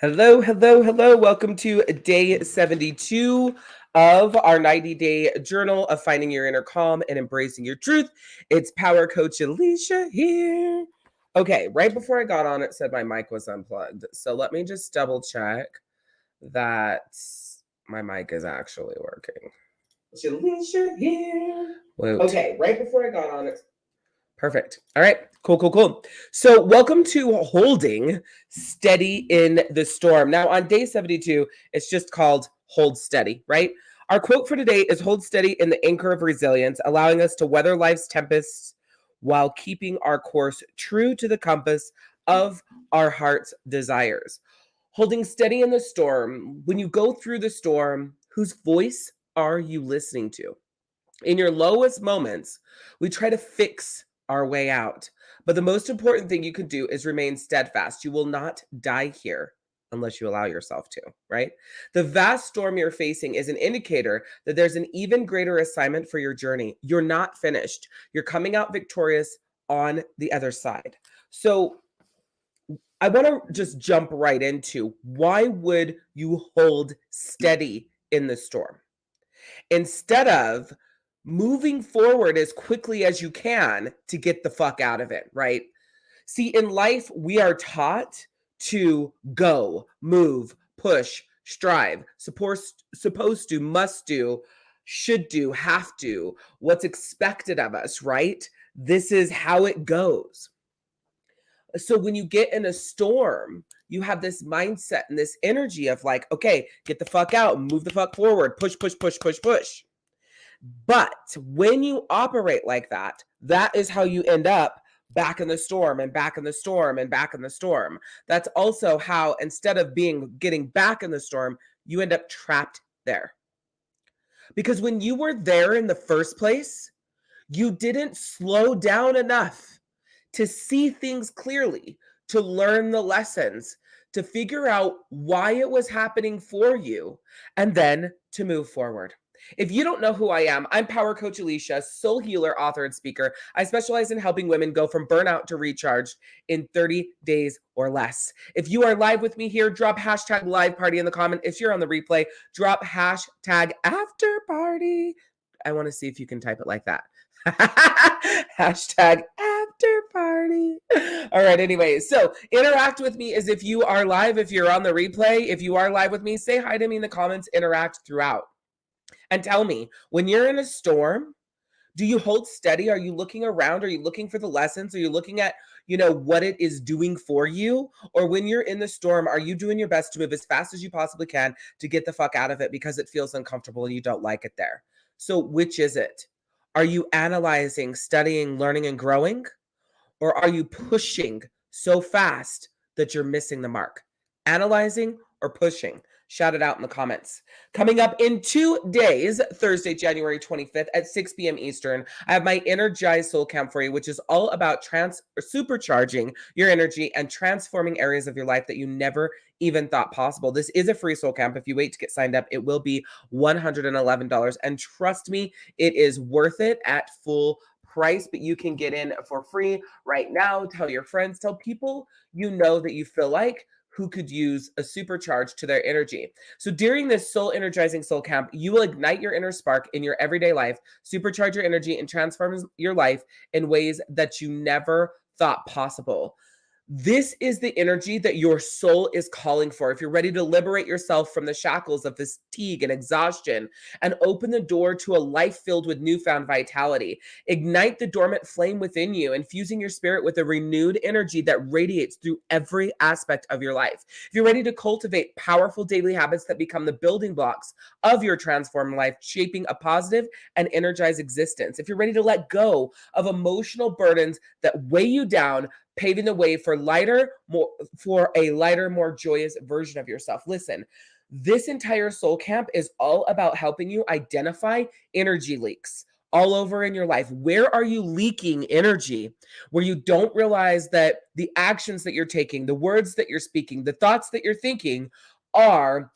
Hello, hello, hello. Welcome to day 72 of our 90-day journal of finding your inner calm and embracing your truth. It's Power Coach Alicia here. Okay, right before I got on, it said my mic was unplugged. So let me just double check that my mic is actually working. It's Alicia here. Okay, right before I got on, it perfect. All right. Cool. So, welcome to Holding Steady in the Storm. Now, on day 72, it's just called Hold Steady, right? Our quote for today is Hold steady in the anchor of resilience, allowing us to weather life's tempests while keeping our course true to the compass of our heart's desires. Holding steady in the storm. When you go through the storm, whose voice are you listening to? In your lowest moments, we try to fix our way out. But the most important thing you can do is remain steadfast. You will not die here unless you allow yourself to, right? The vast storm you're facing is an indicator that there's an even greater assignment for your journey. You're not finished. You're coming out victorious on the other side. So I want to just jump right into why would you hold steady in the storm? Instead of moving forward as quickly as you can to get the fuck out of it, right? See, in life, we are taught to go, move, push, strive, supposed to, must do, should do, have to, what's expected of us, right? This is how it goes. So when you get in a storm, you have this mindset and this energy of like, okay, get the fuck out, move the fuck forward, push. But when you operate like that, that is how you end up back in the storm and back in the storm and back in the storm. That's also how, instead of getting back in the storm, you end up trapped there. Because when you were there in the first place, you didn't slow down enough to see things clearly, to learn the lessons, to figure out why it was happening for you, and then to move forward. If you don't know who I am, I'm Power Coach Alicia, soul healer, author, and speaker. I specialize in helping women go from burnout to recharge in 30 days or less. If you are live with me here, drop hashtag live party in the comment. If you're on the replay, drop hashtag after party. I want to see if you can type it like that. Hashtag after party. All right, anyway, so interact with me as if you are live. If you're on the replay, if you are live with me, say hi to me in the comments, interact throughout. And tell me, when you're in a storm, do you hold steady? Are you looking around? Are you looking for the lessons? Are you looking at, what it is doing for you? Or when you're in the storm, are you doing your best to move as fast as you possibly can to get the fuck out of it because it feels uncomfortable and you don't like it there? So which is it? Are you analyzing, studying, learning, and growing? Or are you pushing so fast that you're missing the mark? Analyzing or pushing? Shout it out in the comments. Coming up in 2 days, Thursday, January 25th at 6 p.m. Eastern, I have my Energized Soul Camp for you, which is all about supercharging your energy and transforming areas of your life that you never even thought possible. This is a free soul camp. If you wait to get signed up, it will be $111. And trust me, it is worth it at full price, but you can get in for free right now. Tell your friends, tell people that you feel like who could use a supercharge to their energy. So during this soul energizing soul camp, you will ignite your inner spark in your everyday life, supercharge your energy, and transform your life in ways that you never thought possible. This is the energy that your soul is calling for. If you're ready to liberate yourself from the shackles of fatigue and exhaustion and open the door to a life filled with newfound vitality, ignite the dormant flame within you, infusing your spirit with a renewed energy that radiates through every aspect of your life. If you're ready to cultivate powerful daily habits that become the building blocks of your transformed life, shaping a positive and energized existence. If you're ready to let go of emotional burdens that weigh you down, paving the way for a lighter, more joyous version of yourself. Listen, this entire soul camp is all about helping you identify energy leaks all over in your life. Where are you leaking energy where you don't realize that the actions that you're taking, the words that you're speaking, the thoughts that you're thinking are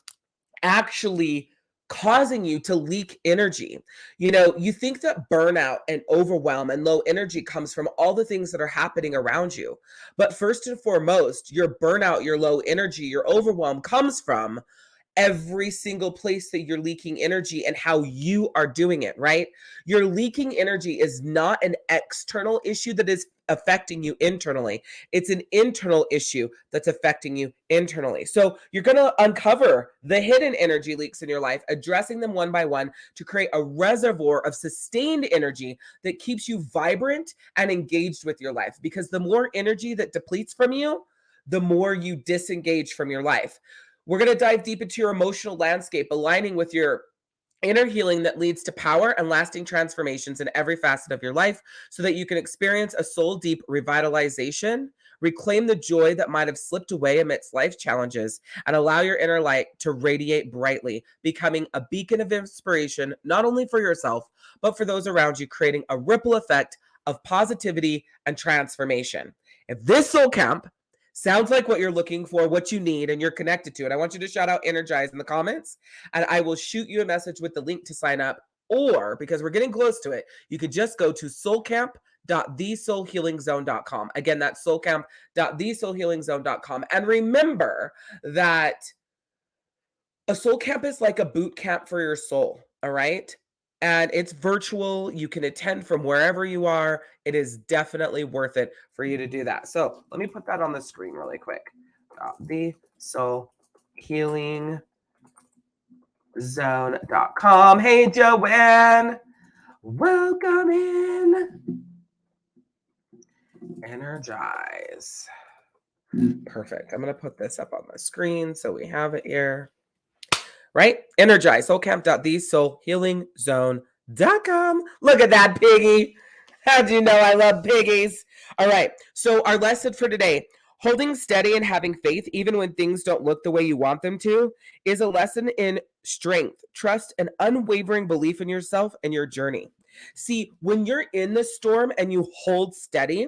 actually causing you to leak energy. You know, you think that burnout and overwhelm and low energy comes from all the things that are happening around you. But first and foremost, your burnout, your low energy, your overwhelm comes from every single place that you're leaking energy and how you are doing it, right? Your leaking energy is not an external issue that is affecting you internally. It's an internal issue that's affecting you internally. So you're going to uncover the hidden energy leaks in your life, addressing them one by one to create a reservoir of sustained energy that keeps you vibrant and engaged with your life. Because the more energy that depletes from you, the more you disengage from your life. We're going to dive deep into your emotional landscape, aligning with your inner healing that leads to power and lasting transformations in every facet of your life so that you can experience a soul deep revitalization, reclaim the joy that might have slipped away amidst life challenges, and allow your inner light to radiate brightly, becoming a beacon of inspiration, not only for yourself, but for those around you, creating a ripple effect of positivity and transformation. If this soul camp sounds like what you're looking for, what you need, and you're connected to it, I want you to shout out Energize in the comments, and I will shoot you a message with the link to sign up. Or, because we're getting close to it, you could just go to soulcamp.thesoulhealingzone.com. Again, that's soulcamp.thesoulhealingzone.com. And remember that a soul camp is like a boot camp for your soul, all right? And it's virtual. You can attend from wherever you are. It is definitely worth it for you to do that. So let me put that on the screen really quick. The Soul Healing Zone.com. Hey, Joanne. Welcome in. Energize. Perfect. I'm going to put this up on the screen so we have it here. Right? Energize. Soulcamp.thesoulhealingzone.com. Look at that piggy. How'd you know I love piggies? All right. So our lesson for today, holding steady and having faith even when things don't look the way you want them to, is a lesson in strength, trust, and unwavering belief in yourself and your journey. See, when you're in the storm and you hold steady,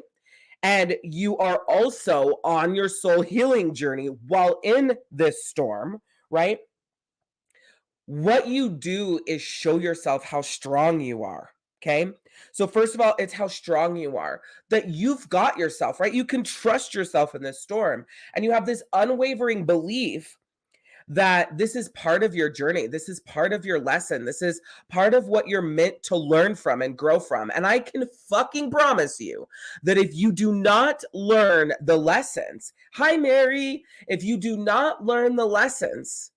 and you are also on your soul healing journey while in this storm, right? What you do is show yourself how strong you are. Okay. So, first of all, it's how strong you are, that you've got yourself, right? You can trust yourself in this storm, and you have this unwavering belief that this is part of your journey. This is part of your lesson. This is part of what you're meant to learn from and grow from. And I can fucking promise you that if you do not learn the lessons, hi, Mary, if you do not learn the lessons,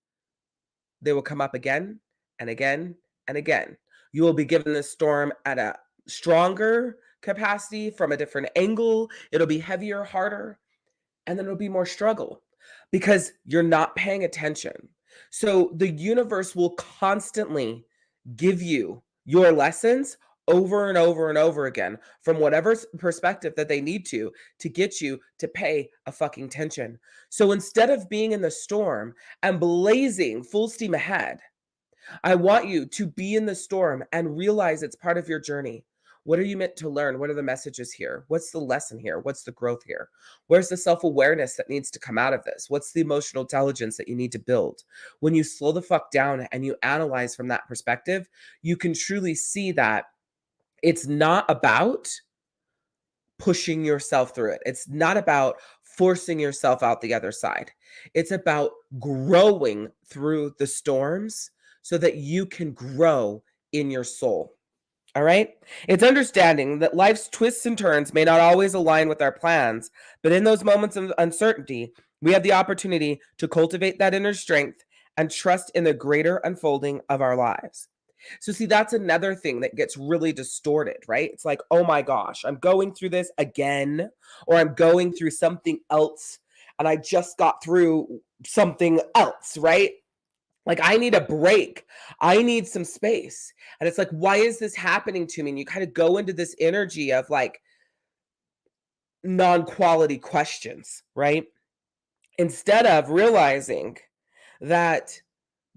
they will come up again and again and again. You will be given this storm at a stronger capacity from a different angle. It'll be heavier, harder, and then it'll be more struggle because you're not paying attention. So the universe will constantly give you your lessons over and over and over again from whatever perspective that they need to get you to pay a fucking attention. So instead of being in the storm and blazing full steam ahead, I want you to be in the storm and realize it's part of your journey. What are you meant to learn? What are the messages here? What's the lesson here? What's the growth here? Where's the self-awareness that needs to come out of this? What's the emotional intelligence that you need to build? When you slow the fuck down and you analyze from that perspective, you can truly see that it's not about pushing yourself through it. It's not about forcing yourself out the other side. It's about growing through the storms so that you can grow in your soul. All right? It's understanding that life's twists and turns may not always align with our plans, but in those moments of uncertainty, we have the opportunity to cultivate that inner strength and trust in the greater unfolding of our lives. So, see, that's another thing that gets really distorted, right? It's like, oh my gosh, I'm going through this again, or I'm going through something else, and I just got through something else, right? Like, I need a break. I need some space. And it's like, why is this happening to me? And you kind of go into this energy of like non-quality questions, right? Instead of realizing that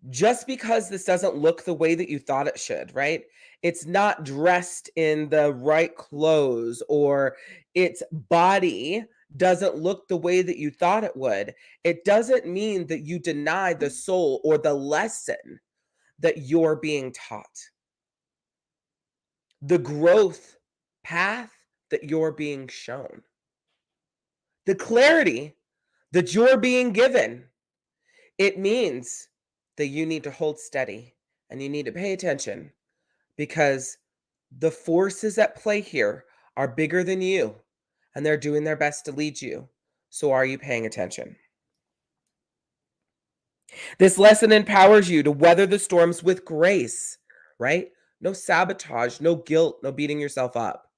just because this doesn't look the way that you thought it should, right? It's not dressed in the right clothes, or its body doesn't look the way that you thought it would. It doesn't mean that you deny the soul or the lesson that you're being taught, the growth path that you're being shown, the clarity that you're being given. It means that you need to hold steady and you need to pay attention, because the forces at play here are bigger than you and they're doing their best to lead you. So, are you paying attention? This lesson empowers you to weather the storms with grace, right? No sabotage, no guilt, no beating yourself up,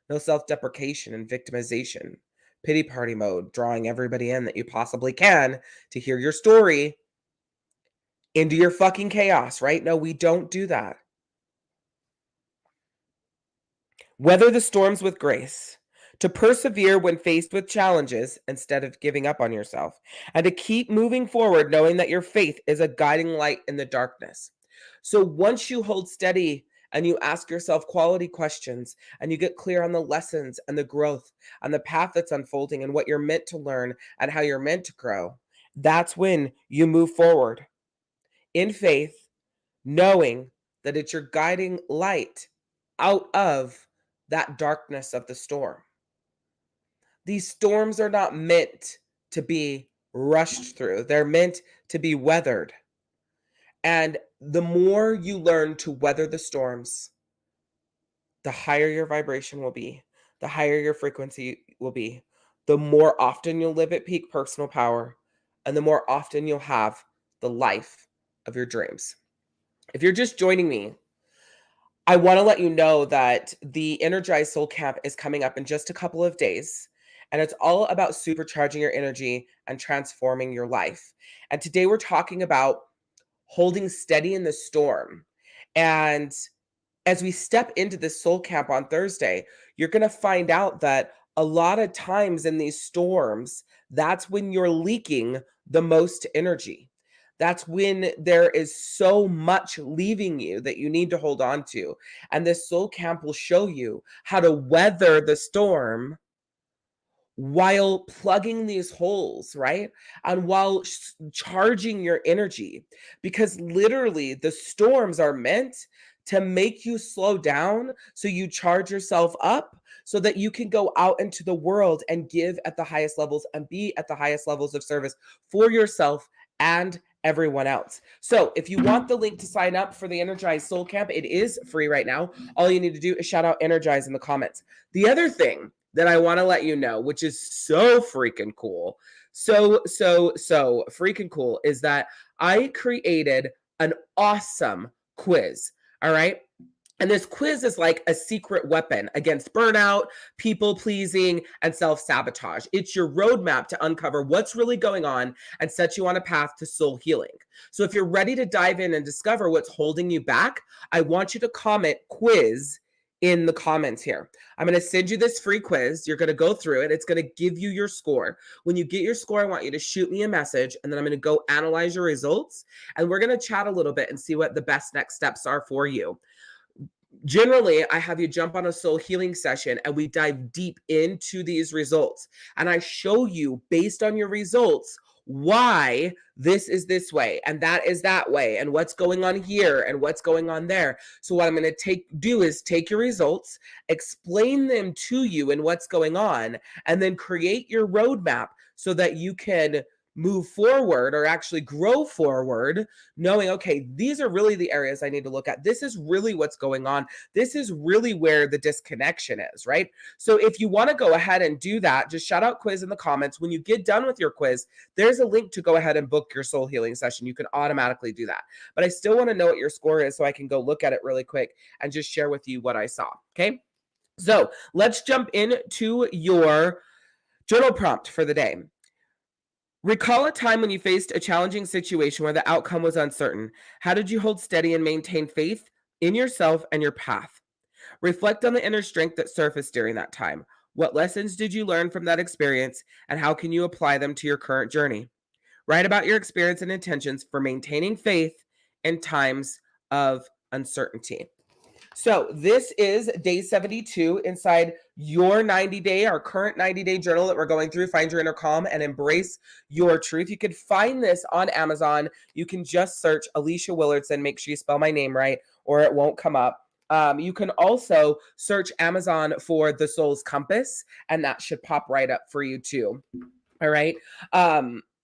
no self deprecation and victimization, pity party mode, drawing everybody in that you possibly can to hear your story into your fucking chaos, right? No, we don't do that. Weather the storms with grace, to persevere when faced with challenges instead of giving up on yourself, and to keep moving forward knowing that your faith is a guiding light in the darkness. So once you hold steady and you ask yourself quality questions and you get clear on the lessons and the growth and the path that's unfolding and what you're meant to learn and how you're meant to grow, that's when you move forward in faith, knowing that it's your guiding light out of that darkness of the storm. These storms are not meant to be rushed through, they're meant to be weathered. And the more you learn to weather the storms, the higher your vibration will be, the higher your frequency will be, the more often you'll live at peak personal power, and the more often you'll have the life of your dreams. If you're just joining me, I want to let you know that the Energized Soul Camp is coming up in just a couple of days, and it's all about supercharging your energy and transforming your life. And today we're talking about holding steady in the storm. And as we step into this soul camp on Thursday, you're going to find out that a lot of times in these storms, that's when you're leaking the most energy. That's when there is so much leaving you that you need to hold on to. And this soul camp will show you how to weather the storm while plugging these holes, right? And while charging your energy, because literally the storms are meant to make you slow down so you charge yourself up so that you can go out into the world and give at the highest levels and be at the highest levels of service for yourself and everyone else. So if you want the link to sign up for the Energized Soul Camp, it is free right now. All you need to do is shout out Energize in the comments. The other thing that I want to let you know, which is so freaking cool, so freaking cool, is that I created an awesome quiz. All right. And this quiz is like a secret weapon against burnout, people pleasing, and self-sabotage. It's your roadmap to uncover what's really going on and set you on a path to soul healing. So if you're ready to dive in and discover what's holding you back, I want you to comment quiz in the comments here. I'm going to send you this free quiz. You're going to go through it. It's going to give you your score. When you get your score, I want you to shoot me a message, and then I'm going to go analyze your results, and we're going to chat a little bit and see what the best next steps are for you. Generally, I have you jump on a soul healing session and we dive deep into these results. And I show you, based on your results, why this is this way and that is that way and what's going on here and what's going on there. So what I'm going to do is take your results, explain them to you and what's going on, and then create your roadmap so that you can move forward or actually grow forward, knowing, okay, these are really the areas I need to look at. This is really what's going on. This is really where the disconnection is, right? So if you want to go ahead and do that, just shout out quiz in the comments. When you get done with your quiz, there's a link to go ahead and book your soul healing session. You can automatically do that. But I still want to know what your score is so I can go look at it really quick and just share with you what I saw, okay? So let's jump into your journal prompt for the day. Recall a time when you faced a challenging situation where the outcome was uncertain. How did you hold steady and maintain faith in yourself and your path? Reflect on the inner strength that surfaced during that time. What lessons did you learn from that experience, and how can you apply them to your current journey? Write about your experience and intentions for maintaining faith in times of uncertainty. So this is day 72 inside your 90-day, our current 90-day journal that we're going through. Find your inner calm and embrace your truth. You could find this on Amazon. You can just search Alicia Willardson. Make sure you spell my name right or it won't come up. You can also search Amazon for The Soul's Compass, and that should pop right up for you too. All right.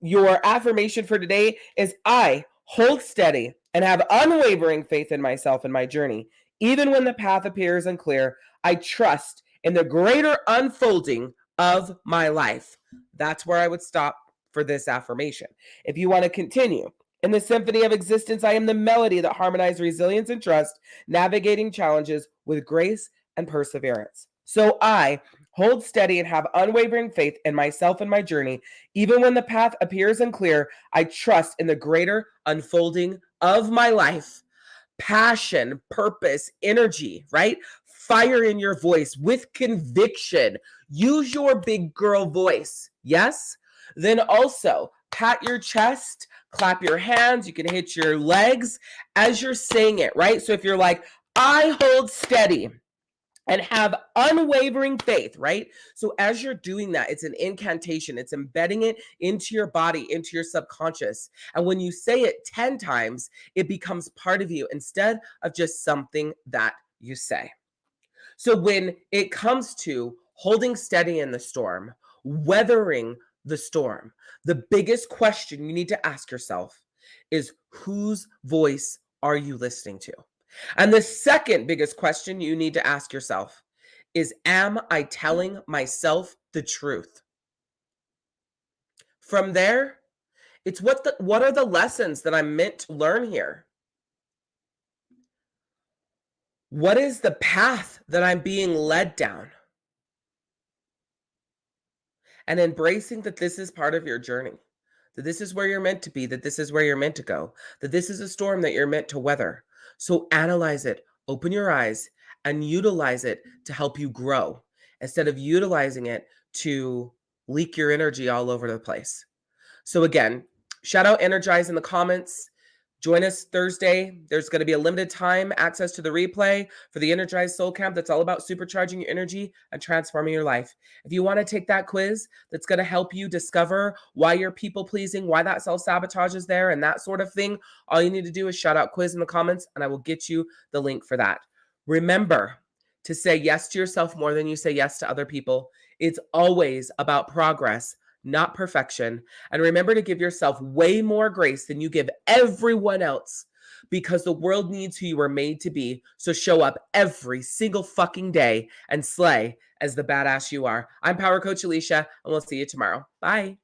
Your affirmation for today is I hold steady and have unwavering faith in myself and my journey. Even when the path appears unclear, I trust in the greater unfolding of my life. That's where I would stop for this affirmation. If you want to continue, in the symphony of existence, I am the melody that harmonizes resilience and trust, navigating challenges with grace and perseverance. So I hold steady and have unwavering faith in myself and my journey. Even when the path appears unclear, I trust in the greater unfolding of my life. Passion, purpose, energy, right? Fire in your voice with conviction. Use your big girl voice. Yes? Then also pat your chest, clap your hands. You can hit your legs as you're saying it, right? So if you're like, I hold steady and have unwavering faith, right? So as you're doing that, it's an incantation. It's embedding it into your body, into your subconscious. And when you say it 10 times, it becomes part of you instead of just something that you say. So when it comes to holding steady in the storm, weathering the storm, the biggest question you need to ask yourself is, whose voice are you listening to? And the second biggest question you need to ask yourself is, am I telling myself the truth? From there, it's what are the lessons that I'm meant to learn here? What is the path that I'm being led down? And embracing that this is part of your journey, that this is where you're meant to be, that this is where you're meant to go, that this is a storm that you're meant to weather. So analyze it, open your eyes, and utilize it to help you grow instead of utilizing it to leak your energy all over the place. So again, shout out Energize in the comments. Join us Thursday. There's going to be a limited time access to the replay for the Energized Soul Camp that's all about supercharging your energy and transforming your life. If you want to take that quiz that's going to help you discover why you're people pleasing, why that self-sabotage is there and that sort of thing, all you need to do is shout out quiz in the comments and I will get you the link for that. Remember to say yes to yourself more than you say yes to other people. It's always about progress, not perfection. And remember to give yourself way more grace than you give everyone else, because the world needs who you were made to be. So show up every single fucking day and slay as the badass you are. I'm Power Coach Alicia, and we'll see you tomorrow. Bye.